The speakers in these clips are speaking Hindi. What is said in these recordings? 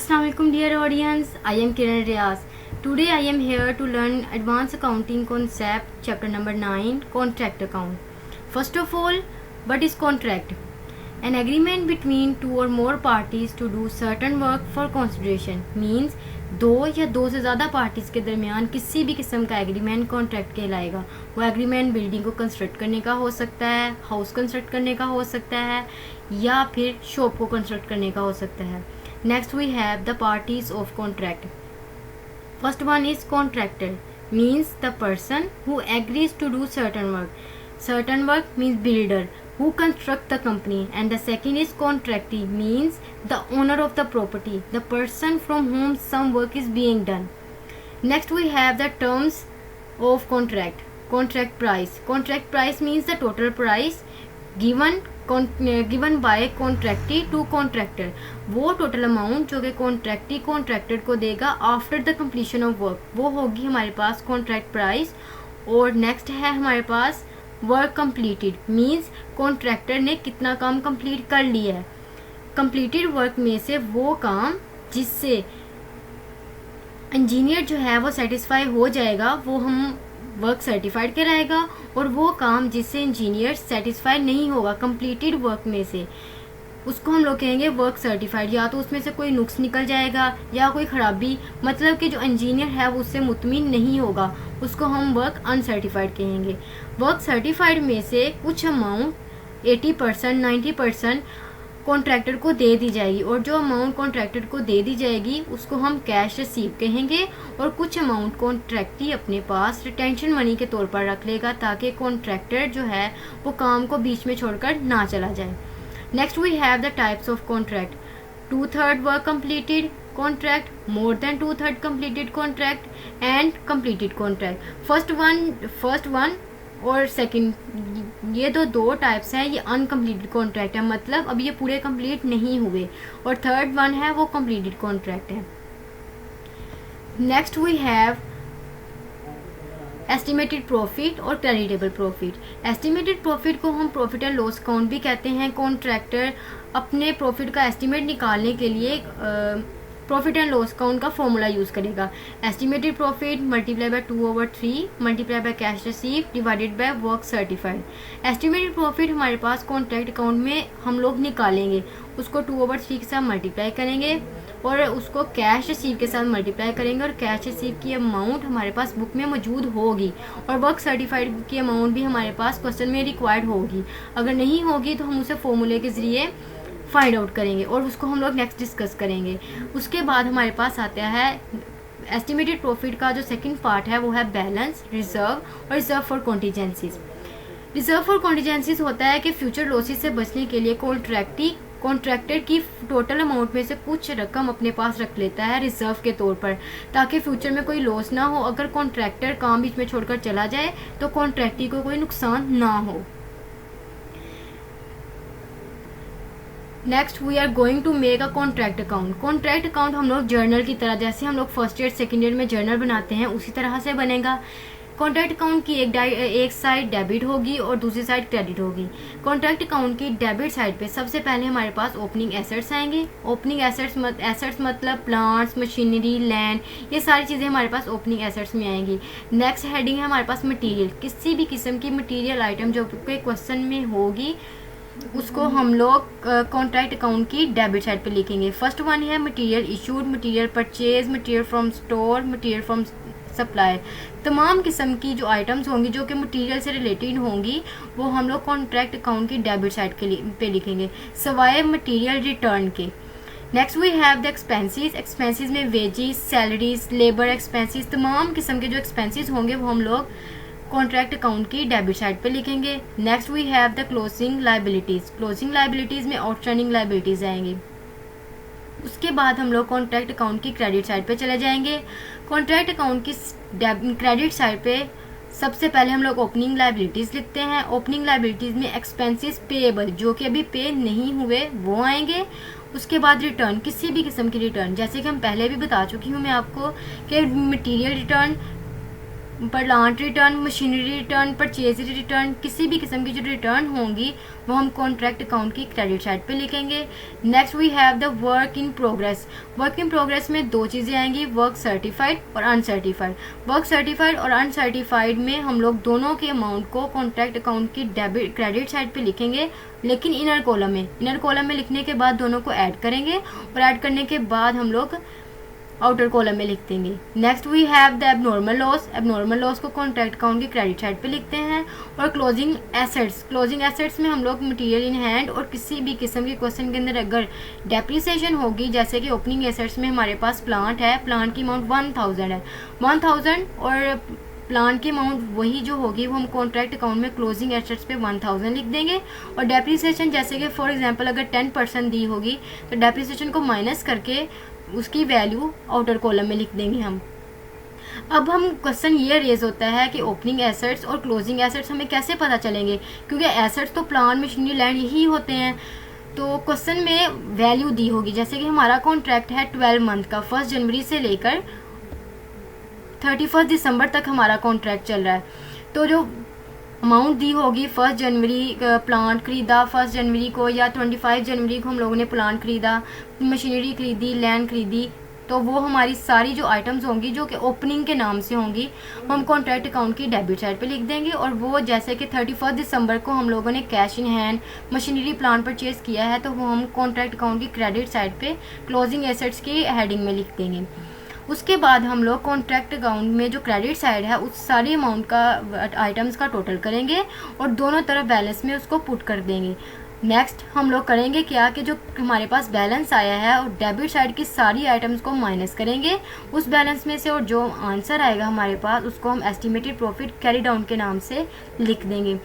Assalamu alaikum dear audience, I am Kiran Riaz. Today I am here to learn advanced accounting concept chapter number 9 contract account. First of all, what is contract? An agreement between two or more parties to do certain work for consideration means दो या दो से ज़्यादा पार्टीज़ के दरमियान किसी भी किस्म का एग्रीमेंट कॉन्ट्रैक्ट कहलाएगा। वो एग्रीमेंट बिल्डिंग को कंस्ट्रक्ट करने का हो सकता है, हाउस कंस्ट्रक्ट करने का हो सकता है या फिर शॉप को कंस्ट्रक्ट करने का हो सकता है। Next we have the parties of contract. First one is contractor, means the person who agrees to do certain work. Certain work means builder who construct the company, and the second is contractee, means the owner of the property, the person from whom some work is being done. Next we have the terms of contract. Contract price. Contract price means the total price given by contractee to contractor. वो टोटल अमाउंट जो कि कॉन्ट्रैक्टी कॉन्ट्रैक्टर को देगा after the completion of work, वो होगी हमारे पास कॉन्ट्रैक्ट प्राइस. और नेक्स्ट है हमारे पास वर्क कंप्लीटेड, मींस कॉन्ट्रैक्टर ने कितना काम कंप्लीट कर लिया है. कंप्लीटेड वर्क में से वो काम जिससे इंजीनियर जो है वो सेटिस्फाई हो जाएगा वो हम वर्क सर्टिफाइड कहलाएगा. और वो काम जिससे इंजीनियर सेटिस्फाई नहीं होगा कंप्लीटेड वर्क में से, उसको हम लोग कहेंगे वर्क सर्टिफाइड. या तो उसमें से कोई नुक्स निकल जाएगा या कोई ख़राबी, मतलब कि जो इंजीनियर है वो उससे मुतमिन नहीं होगा, उसको हम वर्क अनसर्टिफाइड कहेंगे. वर्क सर्टिफाइड में से कुछ अमाउंट 80% 90% कॉन्ट्रैक्टर को दे दी जाएगी, और जो अमाउंट कॉन्ट्रैक्टर को दे दी जाएगी उसको हम कैश रिसीव कहेंगे. और कुछ अमाउंट कॉन्ट्रैक्टी अपने पास रिटेंशन मनी के तौर पर रख लेगा ताकि कॉन्ट्रैक्टर जो है वो काम को बीच में छोड़कर ना चला जाए. Next we have the types of contract. 2/3 work completed contract, more than 2/3 completed contract and completed contract. First one और सेकंड, ये दो टाइप्स हैं. ये अनकम्प्लीटेड कॉन्ट्रैक्ट है, मतलब अब ये पूरे कंप्लीट नहीं हुए. और थर्ड वन है वो कंप्लीटेड कॉन्ट्रैक्ट है. Next we have estimated profit और क्रेडिटेबल प्रॉफिट. एस्टिमेटेड प्रॉफिट को हम प्रॉफिट एंड लॉस अकाउंट भी कहते हैं. कॉन्ट्रैक्टर अपने प्रॉफिट का एस्टिमेट निकालने के लिए प्रॉफिट एंड लॉस अकाउंट का फॉर्मूला यूज़ करेगा. Estimated profit multiply by 2/3 multiply by cash receive divided by work certified. Estimated profit हमारे पास कॉन्ट्रैक्ट अकाउंट में हम लोग निकालेंगे, उसको 2/3 के साथ मल्टीप्लाई करेंगे और उसको कैश रिसीव के साथ मल्टीप्लाई करेंगे. और कैश रिसीव की अमाउंट हमारे पास बुक में मौजूद होगी, और वर्क सर्टिफाइड की अमाउंट भी हमारे पास क्वेश्चन में रिक्वायर्ड होगी. अगर नहीं होगी तो हम उसे फॉर्मूले के ज़रिए फाइंड आउट करेंगे और उसको हम लोग नेक्स्ट डिस्कस करेंगे. उसके बाद हमारे पास आता है एस्टिमेटेड प्रॉफिट का जो सेकंड पार्ट है वो है बैलेंस, रिजर्व और रिजर्व फॉर कॉन्टीजेंसीज. रिजर्व फॉर कॉन्टीजेंसीज होता है कि फ्यूचर लॉसेस से बचने के लिए कॉन्ट्रैक्टर की टोटल अमाउंट में से कुछ रकम अपने पास रख लेता है रिजर्व के तौर पर, ताकि फ्यूचर में कोई लॉस ना हो. अगर कॉन्ट्रैक्टर काम बीच में छोड़कर चला जाए तो कॉन्ट्रैक्टी को कोई नुकसान ना हो. Next we are going to make a contract account. Contract account हम लोग जर्नल की तरह, जैसे हम लोग फर्स्ट ईयर सेकेंड ईयर में जर्नल बनाते हैं उसी तरह से बनेगा. कॉन्ट्रैक्ट अकाउंट की एक साइड डेबिट होगी और दूसरी साइड क्रेडिट होगी. कॉन्ट्रैक्ट अकाउंट की डेबिट साइड पे सबसे पहले हमारे पास ओपनिंग एसेट्स आएंगे. ओपनिंग एसेट्स मतलब प्लांट्स, मशीनरी, लैंड, ये सारी चीज़ें हमारे पास ओपनिंग एसेट्स में आएंगी. नेक्स्ट हेडिंग है हमारे पास मटीरियल. किसी भी किस्म की मटीरियल आइटम जो के क्वेश्चन में होगी उसको हम लोग कॉन्ट्रैक्ट अकाउंट की डेबिट साइड पे लिखेंगे. फर्स्ट वन है material issued, material purchase, material from store, material from supplier. तमाम किस्म की जो आइटम्स होंगी जो कि मटेरियल से रिलेटेड होंगी वो हम लोग कॉन्ट्रैक्ट अकाउंट की डेबिट साइड पे लिखेंगे, सवाए मटेरियल रिटर्न के. Next we have the expenses. Expenses में वेजेस, सैलरीज, लेबर एक्सपेंसेस, तमाम किस्म के जो एक्सपेंसेस होंगे वो हम लोग कॉन्ट्रैक्ट अकाउंट की डेबिट साइड पे लिखेंगे. Next we have the closing liabilities. Closing liabilities में आउटस्टैंडिंग लायबिलिटीज़ आएंगी. उसके बाद हम लोग कॉन्ट्रैक्ट अकाउंट की क्रेडिट साइड पे चले जाएंगे. कॉन्ट्रैक्ट अकाउंट की क्रेडिट साइड पे सबसे पहले हम लोग ओपनिंग लायबिलिटीज़ लिखते हैं. ओपनिंग लायबिलिटीज़ में एक्सपेंसेस पेएबल जो कि अभी पे नहीं हुए वो आएंगे. उसके बाद रिटर्न, किसी भी किस्म की रिटर्न, जैसे कि हम पहले भी बता चुकी हूँ मैं आपको कि material return, plant return, machinery return, purchase return, किसी भी किस्म की जो रिटर्न होंगी वो हम कॉन्ट्रैक्ट अकाउंट की क्रेडिट साइड पे लिखेंगे। Next we have the work in progress. Work in progress में दो चीज़ें आएंगी, वर्क सर्टिफाइड और अनसर्टिफाइड। वर्क सर्टिफाइड और अनसर्टिफाइड में हम लोग दोनों के अमाउंट को कॉन्ट्रैक्ट अकाउंट की डेबिट क्रेडिट साइड पे लिखेंगे, लेकिन इनर कॉलम में लिखने के बाद दोनों को ऐड करेंगे और ऐड करने के बाद हम लोग आउटर कॉलम में लिख देंगे। Next we have the abnormal loss. Abnormal loss को कॉन्ट्रैक्ट अकाउंट की क्रेडिट साइड पे लिखते हैं। और क्लोजिंग एसेट्स में हम लोग मटेरियल इन हैंड और किसी भी किस्म के क्वेश्चन के अंदर अगर डेप्रिसिएशन होगी, जैसे कि ओपनिंग एसेट्स में हमारे पास प्लांट है, प्लांट की अमाउंट 1000 है, 1000 और प्लांट की अमाउंट वही जो होगी वो हम कॉन्ट्रैक्ट अकाउंट में क्लोजिंग एसेट्स पे 1000 लिख देंगे। और डेप्रिसिएशन जैसे कि फॉर एग्जांपल अगर 10% दी होगी तो डेप्रिसिएशन को माइनस करके उसकी वैल्यू आउटर कॉलम में लिख देंगे हम। अब हम क्वेश्चन ये रेज होता है कि ओपनिंग एसेट्स और क्लोजिंग एसेट्स हमें कैसे पता चलेंगे, क्योंकि एसेट्स तो प्लांट, मशीनरी, लैंड यही होते हैं। तो क्वेश्चन में वैल्यू दी होगी, जैसे कि हमारा कॉन्ट्रैक्ट है 12 मंथ का, 1 जनवरी से लेकर 31 दिसंबर तक हमारा कॉन्ट्रैक्ट चल रहा है। तो जो अमाउंट दी होगी 1 जनवरी प्लांट खरीदा 1 जनवरी को, या 25 जनवरी को हम लोगों ने प्लांट खरीदा, मशीनरी खरीदी, लैंड खरीदी, तो वो हमारी सारी जो आइटम्स होंगी जो कि ओपनिंग के नाम से होंगी हम कॉन्ट्रैक्ट अकाउंट की डेबिट साइड पे लिख देंगे। और वो जैसे कि 31 दिसंबर को हम लोगों ने cash in hand machinery plant purchase किया है, तो वो हम कॉन्ट्रैक्ट अकाउंट की क्रेडिट साइड पे क्लोजिंग एसेट्स की हेडिंग में लिख देंगे। उसके बाद हम लोग कॉन्ट्रैक्ट अकाउंट में जो क्रेडिट साइड है उस सारी अमाउंट का आइटम्स का टोटल करेंगे और दोनों तरफ बैलेंस में उसको पुट कर देंगे। नेक्स्ट हम लोग करेंगे क्या कि जो हमारे पास बैलेंस आया है और डेबिट साइड की सारी आइटम्स को माइनस करेंगे उस बैलेंस में से, और जो आंसर आएगा हमारे पास उसको हम एस्टिमेटेड प्रॉफिट कैरी डाउन के नाम से लिख देंगे।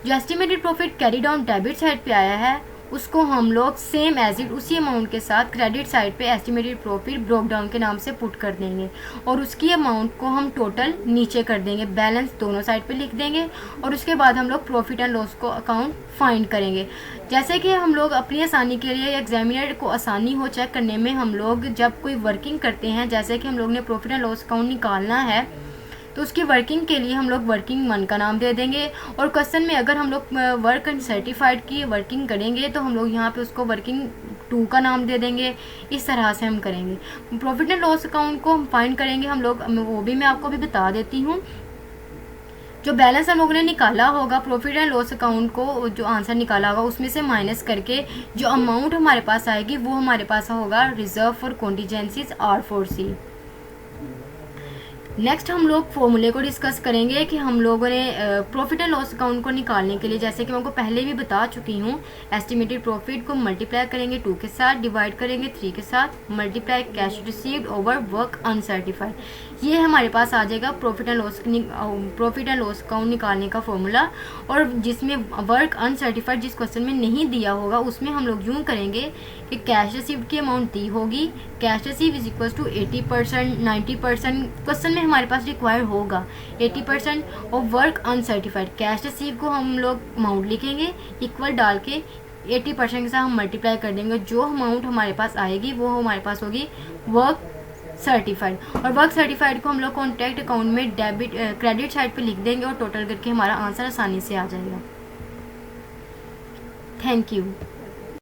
जो estimated profit carry down debit side पे आया है उसको हम लोग सेम एज इट उसी अमाउंट के साथ क्रेडिट साइड पे एस्टिमेटेड प्रॉफिट ब्रोक डाउन के नाम से पुट कर देंगे और उसकी अमाउंट को हम टोटल नीचे कर देंगे, बैलेंस दोनों साइड पे लिख देंगे। और उसके बाद हम लोग प्रॉफिट एंड लॉस को अकाउंट फाइंड करेंगे। जैसे कि हम लोग अपनी आसानी के लिए, एग्जामिनर को आसानी हो चेक करने में, हम लोग जब कोई वर्किंग करते हैं, जैसे कि हम लोग ने प्रॉफिट एंड लॉस अकाउंट निकालना है तो उसकी वर्किंग के लिए हम लोग वर्किंग 1 का नाम दे देंगे। और क्वेश्चन में अगर हम लोग वर्क एंड सर्टिफाइड की वर्किंग करेंगे तो हम लोग यहाँ पे उसको वर्किंग 2 का नाम दे देंगे। इस तरह से हम करेंगे। प्रॉफिट एंड लॉस अकाउंट को हम फाइंड करेंगे हम लोग, वो भी मैं आपको भी बता देती हूँ। जो बैलेंस हम लोगों ने निकाला होगा प्रॉफिट एंड लॉस अकाउंट को, जो आंसर निकाला होगा उसमें से माइनस करके जो अमाउंट हमारे पास आएगी वो हमारे पास होगा रिजर्व फॉर कॉन्टीजेंसीज R4C। नेक्स्ट हम लोग फॉर्मूले को डिस्कस करेंगे कि हम लोगों ने प्रॉफिट एंड लॉस अकाउंट को निकालने के लिए, जैसे कि मैं आपको पहले भी बता चुकी हूँ, एस्टिमेटेड प्रॉफिट को मल्टीप्लाई करेंगे 2 के साथ, डिवाइड करेंगे 3 के साथ, multiply cash received over work uncertified. ये हमारे पास आ जाएगा प्रॉफिट एंड लॉस अकाउंट निकालने का फॉर्मूला। और जिसमें वर्क अनसर्टिफाइड जिस क्वेश्चन में नहीं दिया होगा उसमें हम लोग यूँ करेंगे कि कैश रिसीव्ड की अमाउंट दी होगी, cash receive is equal to 80%, 90%, question में हमारे पास रिक्वायर्ड होगा 80%, और वर्क अनसर्टिफाइड कैश रिसीव को हम लोग अमाउंट लिखेंगे, इक्वल डाल के 80% के साथ हम मल्टीप्लाई कर देंगे। जो अमाउंट हमारे पास आएगी वो हमारे पास होगी वर्क सर्टिफाइड। और वर्क सर्टिफाइड को हम लोग कॉन्ट्रैक्ट अकाउंट में क्रेडिट साइड पे लिख देंगे और टोटल करके हमारा आंसर आसानी से आ जाएगा। Thank you.